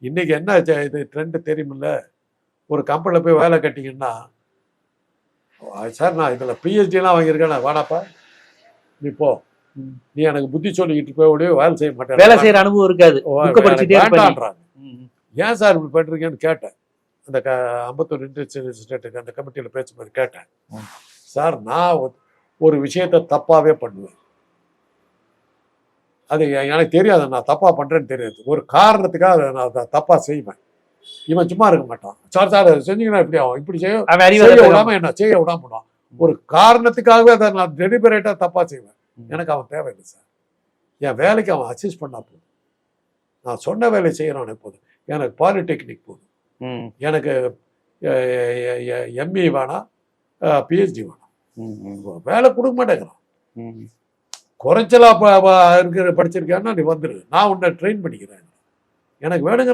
இன்னைக்கு என்ன இது ட்ரெண்டு தெரியுமில்ல, ஒரு கம்பெனியில் போய் வேலை கட்டிங்கன்னா, சார் நான் இதில் பிஹெச்டிலாம் வாங்கியிருக்கேன், வேணாப்பா நீ போ, நீ எனக்கு புத்தி சொல்லிக்கிட்டு போய் வேலை செய்ய மாட்டேன், வேலை செய்யற அனுபவம் இருக்காது, வேண்டான்றாங்க. ஏன் சார் இப்படி பண்ணுறீங்கன்னு கேட்டேன். அந்த அம்பத்தூர் இண்டஸ்ட்ரியல் எஸ்டேட்டுக்கு அந்த கமிட்டியில் பேசும்போது கேட்டேன், சார் நான் ஒரு விஷயத்தை தப்பாகவே பண்ணுவேன், அது எனக்கு தெரியாது, நான் தப்பாக பண்ணுறேன்னு தெரியாது, ஒரு காரணத்துக்காக அதை நான் தப்பாக செய்வேன். இவன் சும்மா இருக்க மாட்டான், சார் சார் செஞ்சீங்கன்னா இப்படி ஆகும், இப்படி செய்ய விடாமல் என்ன செய்ய விடாம ஒரு காரணத்துக்காகவே அதை நான் டெலிபரேட்டாக தப்பாக செய்வேன். எனக்கு அவன் தேவையில்லை சார், என் வேலைக்கு அவன் அசிஸ்ட் பண்ணா போதும், நான் சொன்ன வேலையை செய்கிறான் போதும், எனக்கு பாலிடெக்னிக் போதும், எனக்கு எம்இ வேணாம், பிஹெச்டி வேணாம், வேலை கொடுக்க மாட்டேங்கிறான். குறைச்சலா இருக்கிற படிச்சிருக்கான்னா நீ வந்துடு, நான் உன்னை ட்ரெயின் பண்ணிக்கிறேன், எனக்கு வேணுங்கிற